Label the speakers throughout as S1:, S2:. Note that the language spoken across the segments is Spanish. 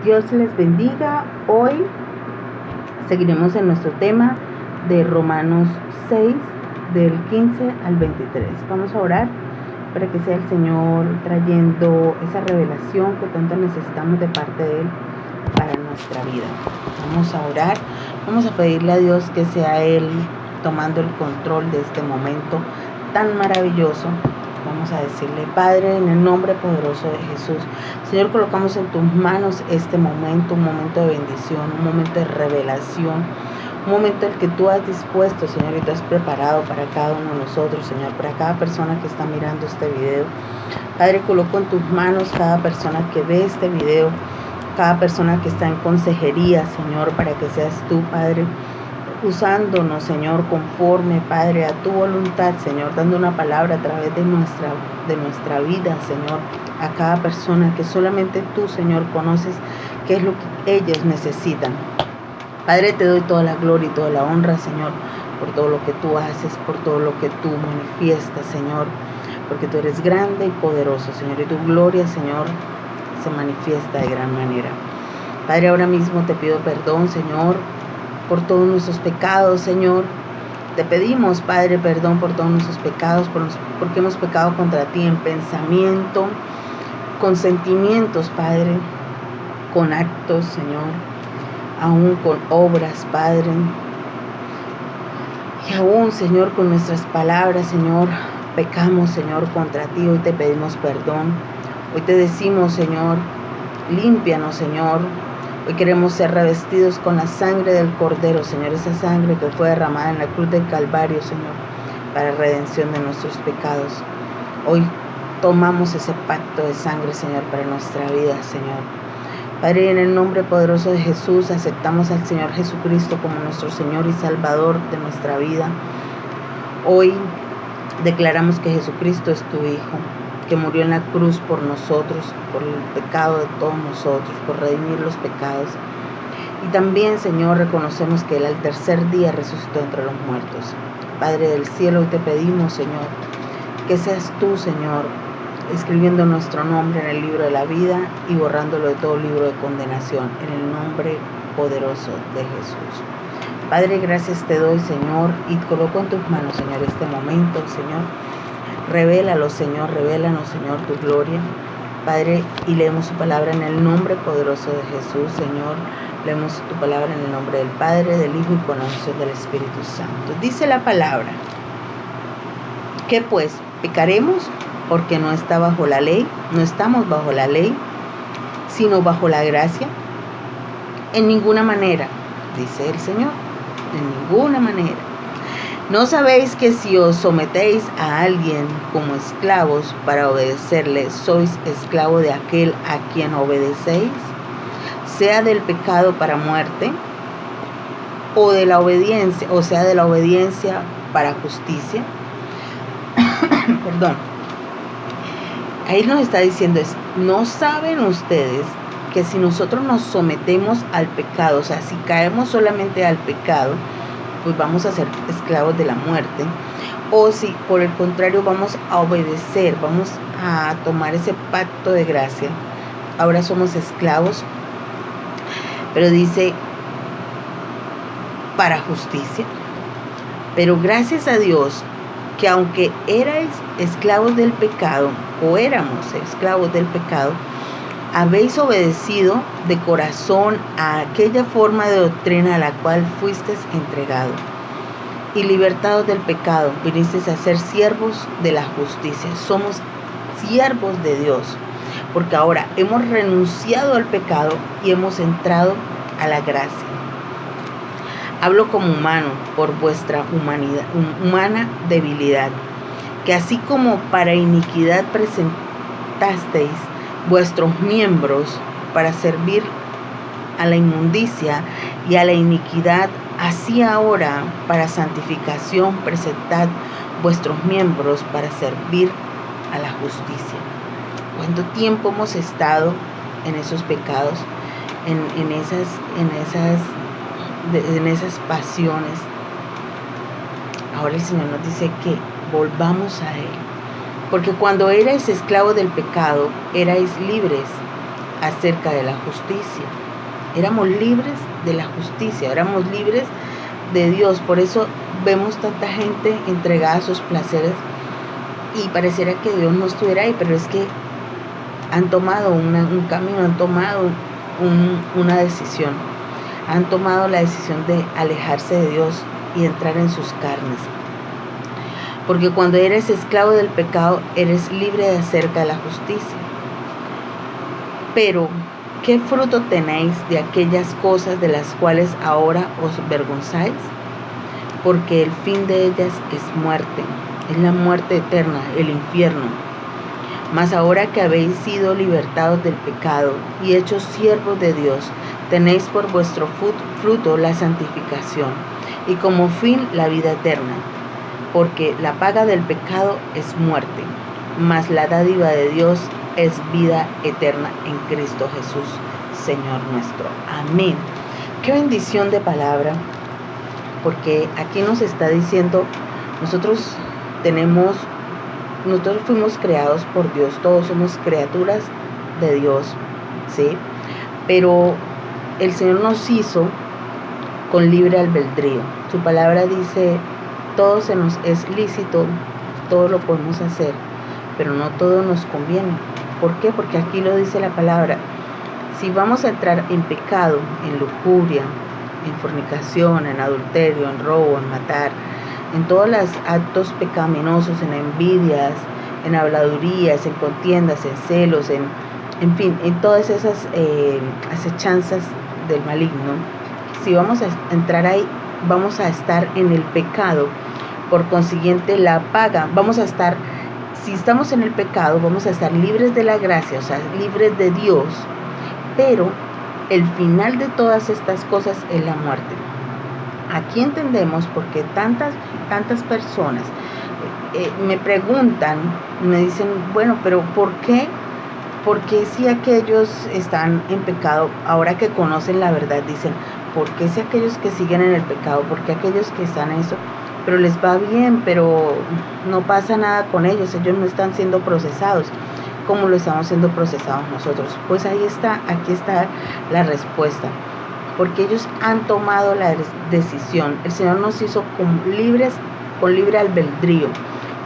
S1: Dios les bendiga. Hoy seguiremos en nuestro tema de Romanos 6, del 15 al 23. Vamos a orar para que sea el Señor trayendo esa revelación que tanto necesitamos de parte de Él para nuestra vida. Vamos a orar, vamos a pedirle a Dios que sea Él tomando el control de este momento tan maravilloso. Vamos a decirle: Padre, en el nombre poderoso de Jesús, Señor, colocamos en tus manos este momento, un momento de bendición, un momento de revelación, un momento en el que tú has dispuesto, Señor, y tú has preparado para cada uno de nosotros, Señor, para cada persona que está mirando este video. Padre, coloco en tus manos cada persona que ve este video, cada persona que está en consejería, Señor, para que seas tú, Padre, usándonos, Señor, conforme, Padre, a tu voluntad, Señor, dando una palabra a través de nuestra vida, Señor, a cada persona que solamente tú, Señor, conoces qué es lo que ellos necesitan. Padre, te doy toda la gloria y toda la honra, Señor, por todo lo que tú haces, por todo lo que tú manifiestas, Señor, porque tú eres grande y poderoso, Señor, y tu gloria, Señor, se manifiesta de gran manera. Padre, ahora mismo te pido perdón, Señor, por todos nuestros pecados, Señor. Te pedimos, Padre, perdón por todos nuestros pecados, porque hemos pecado contra ti en pensamiento, con sentimientos, Padre, con actos, Señor, aún con obras, Padre, y aún, Señor, con nuestras palabras, Señor, pecamos, Señor, contra ti. Hoy te pedimos perdón. Hoy te decimos, Señor, límpianos, Señor. Hoy queremos ser revestidos con la sangre del Cordero, Señor, esa sangre que fue derramada en la cruz del Calvario, Señor, para redención de nuestros pecados. Hoy tomamos ese pacto de sangre, Señor, para nuestra vida, Señor. Padre, en el nombre poderoso de Jesús, aceptamos al Señor Jesucristo como nuestro Señor y Salvador de nuestra vida. Hoy declaramos que Jesucristo es tu Hijo, que murió en la cruz por nosotros, por el pecado de todos nosotros, por redimir los pecados. Y también, Señor, reconocemos que Él al tercer día resucitó entre los muertos. Padre del cielo, hoy te pedimos, Señor, que seas tú, Señor, escribiendo nuestro nombre en el libro de la vida y borrándolo de todo libro de condenación, en el nombre poderoso de Jesús. Padre, gracias te doy, Señor, y coloco en tus manos, Señor, este momento, Señor. Revélalo, Señor, revélanos, Señor, tu gloria. Padre, y leemos tu palabra en el nombre poderoso de Jesús, Señor. Leemos tu palabra en el nombre del Padre, del Hijo y con la unción del Espíritu Santo. Dice la palabra: ¿qué pues? ¿Pecaremos porque no está bajo la ley? No estamos bajo la ley, sino bajo la gracia. En ninguna manera, dice el Señor, en ninguna manera. ¿No sabéis que si os sometéis a alguien como esclavos para obedecerle, sois esclavo de aquel a quien obedecéis? Sea del pecado para muerte, o de la obediencia, o sea de la obediencia para justicia. Perdón. Ahí nos está diciendo es: ¿no saben ustedes que si nosotros nos sometemos al pecado, o sea, si caemos solamente al pecado, pues vamos a ser esclavos de la muerte? O si por el contrario vamos a obedecer, vamos a tomar ese pacto de gracia, ahora somos esclavos, pero dice para justicia. Pero gracias a Dios que aunque erais esclavos del pecado, o éramos esclavos del pecado, habéis obedecido de corazón a aquella forma de doctrina a la cual fuisteis entregados, y libertados del pecado, vinisteis a ser siervos de la justicia. Somos siervos de Dios, porque ahora hemos renunciado al pecado y hemos entrado a la gracia. Hablo como humano por vuestra humana debilidad, que así como para iniquidad presentasteis vuestros miembros para servir a la inmundicia y a la iniquidad, así ahora para santificación presentad vuestros miembros para servir a la justicia. ¿Cuánto tiempo hemos estado en esos pecados, en esas pasiones? Ahora el Señor nos dice que volvamos a Él, porque cuando erais esclavos del pecado, erais libres acerca de la justicia. Éramos libres de la justicia, éramos libres de Dios. Por eso vemos tanta gente entregada a sus placeres y pareciera que Dios no estuviera ahí, pero es que han tomado un camino, han tomado una decisión, han tomado la decisión de alejarse de Dios y entrar en sus carnes. Porque cuando eres esclavo del pecado, eres libre de acerca de la justicia. Pero, ¿qué fruto tenéis de aquellas cosas de las cuales ahora os avergonzáis? Porque el fin de ellas es muerte, es la muerte eterna, el infierno. Mas ahora que habéis sido libertados del pecado y hechos siervos de Dios, tenéis por vuestro fruto la santificación y como fin la vida eterna. Porque la paga del pecado es muerte, mas la dádiva de Dios es vida eterna en Cristo Jesús, Señor nuestro. Amén. Qué bendición de palabra, porque aquí nos está diciendo, nosotros fuimos creados por Dios, todos somos criaturas de Dios, ¿sí? Pero el Señor nos hizo con libre albedrío. Su palabra dice, todo se nos es lícito, todo lo podemos hacer, pero no todo nos conviene. ¿Por qué? Porque aquí lo dice la palabra. Si vamos a entrar en pecado, en lujuria, en fornicación, en adulterio, en robo, en matar, en todos los actos pecaminosos, en envidias, en habladurías, en contiendas, en celos, en fin, en todas esas acechanzas del maligno, si vamos a entrar ahí, vamos a estar en el pecado. Por consiguiente, la paga, si estamos en el pecado, vamos a estar libres de la gracia, o sea, libres de Dios, pero el final de todas estas cosas es la muerte. Aquí entendemos porque tantas personas me preguntan, me dicen, bueno, pero ¿por qué? Porque si aquellos están en pecado, ahora que conocen la verdad, dicen, ¿por qué si aquellos que siguen en el pecado? ¿Por qué aquellos que están en eso? Pero les va bien, pero no pasa nada con ellos no están siendo procesados como lo estamos siendo procesados nosotros. Pues aquí está la respuesta, porque ellos han tomado la decisión. El Señor nos hizo con libre albedrío.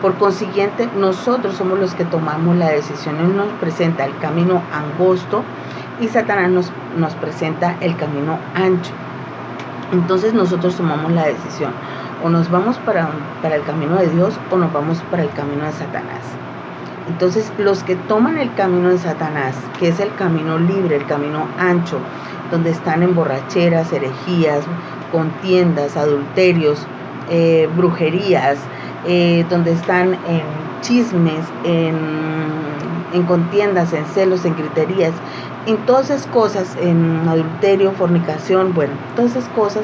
S1: Por consiguiente, nosotros somos los que tomamos la decisión. Él nos presenta el camino angosto y Satanás nos presenta el camino ancho. Entonces nosotros tomamos la decisión. O nos vamos para el camino de Dios o nos vamos para el camino de Satanás. Entonces los que toman el camino de Satanás, que es el camino libre, el camino ancho, donde están en borracheras, herejías, contiendas, adulterios, brujerías, donde están en chismes, en contiendas, en celos, en griterías, en todas esas cosas, en adulterio, fornicación, bueno, todas esas cosas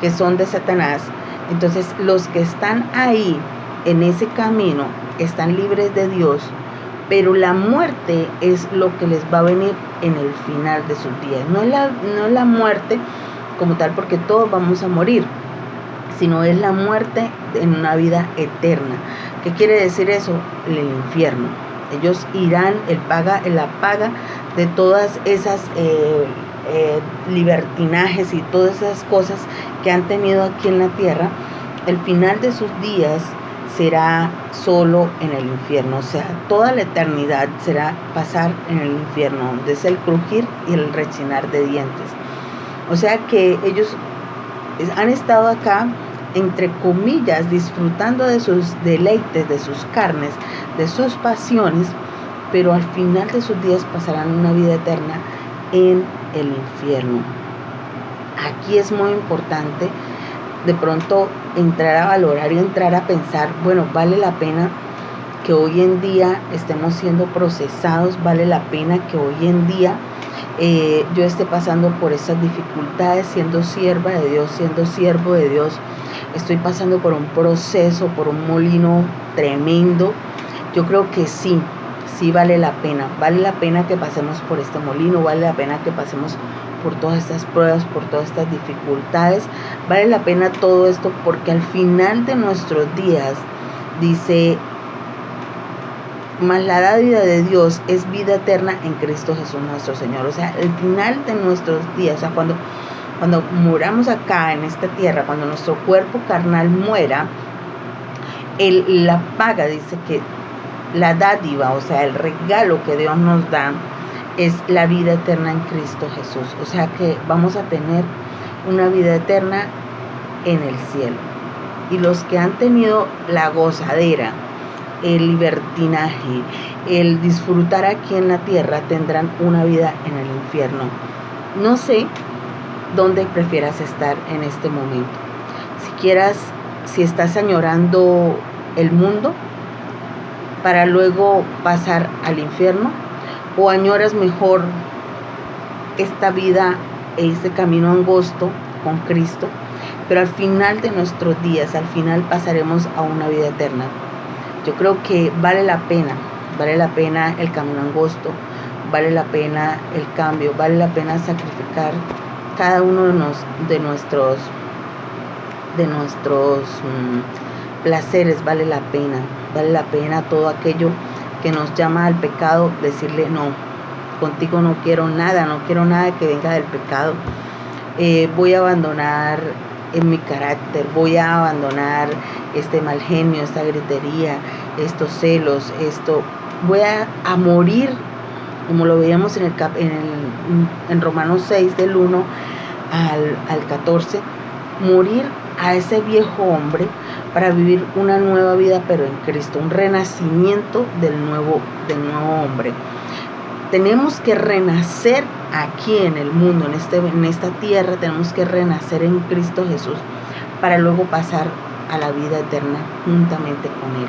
S1: que son de Satanás. Entonces los que están ahí en ese camino están libres de Dios, pero la muerte es lo que les va a venir en el final de sus días. No es la muerte como tal, porque todos vamos a morir, sino es la muerte en una vida eterna. ¿Qué quiere decir eso? El infierno. Ellos irán la paga de todas esas libertinajes y todas esas cosas que han tenido aquí en la tierra. El final de sus días será solo en el infierno, o sea, toda la eternidad será pasar en el infierno, donde es el crujir y el rechinar de dientes. O sea que ellos han estado acá, entre comillas, disfrutando de sus deleites, de sus carnes, de sus pasiones, pero al final de sus días pasarán una vida eterna en el infierno. Aquí es muy importante de pronto entrar a valorar y entrar a pensar, bueno, vale la pena que hoy en día estemos siendo procesados, vale la pena que hoy en día yo esté pasando por esas dificultades, siendo sierva de Dios, siendo siervo de Dios, estoy pasando por un proceso, por un molino tremendo. Yo creo que sí vale la pena que pasemos por este molino, vale la pena que pasemos por todas estas pruebas, por todas estas dificultades, vale la pena todo esto, porque al final de nuestros días, dice Mas la dádiva de Dios es vida eterna en Cristo Jesús nuestro Señor. O sea, el final de nuestros días, o sea, cuando muramos acá en esta tierra, cuando nuestro cuerpo carnal muera, la paga, dice que la dádiva, o sea, el regalo que Dios nos da es la vida eterna en Cristo Jesús. O sea que vamos a tener una vida eterna en el cielo. Y los que han tenido la gozadera, el libertinaje, el disfrutar aquí en la tierra, tendrán una vida en el infierno. No sé dónde prefieras estar en este momento. Si estás añorando el mundo para luego pasar al infierno, o añoras mejor esta vida e este camino angosto con Cristo, pero al final de nuestros días, al final pasaremos a una vida eterna. Yo creo que vale la pena el camino angosto, vale la pena el cambio, vale la pena sacrificar cada uno de nuestros placeres, vale la pena todo aquello que nos llama al pecado, decirle no, contigo no quiero nada que venga del pecado. Voy a abandonar en mi carácter, voy a abandonar este mal genio, esta gritería, estos celos, voy a morir, como lo veíamos en Romanos 6 del 1 al 14, morir a ese viejo hombre para vivir una nueva vida, pero en Cristo, un renacimiento del nuevo hombre. Tenemos que renacer aquí en el mundo, en esta tierra, tenemos que renacer en Cristo Jesús para luego pasar a la vida eterna juntamente con Él.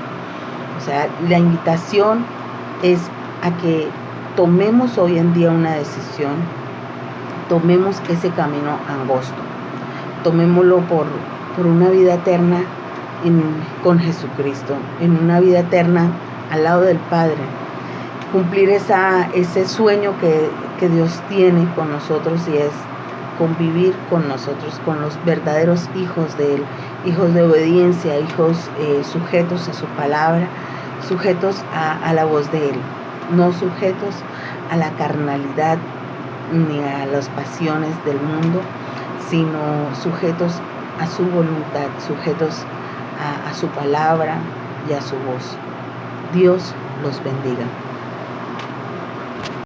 S1: O sea, la invitación es a que tomemos hoy en día una decisión, tomemos ese camino angosto, tomémoslo por una vida eterna con Jesucristo, en una vida eterna al lado del Padre, cumplir ese sueño que Dios tiene con nosotros, y es convivir con nosotros, con los verdaderos hijos de Él, hijos de obediencia, hijos sujetos a su palabra, sujetos a la voz de Él, no sujetos a la carnalidad ni a las pasiones del mundo, sino sujetos a su voluntad, sujetos a su palabra y a su voz. Dios los bendiga.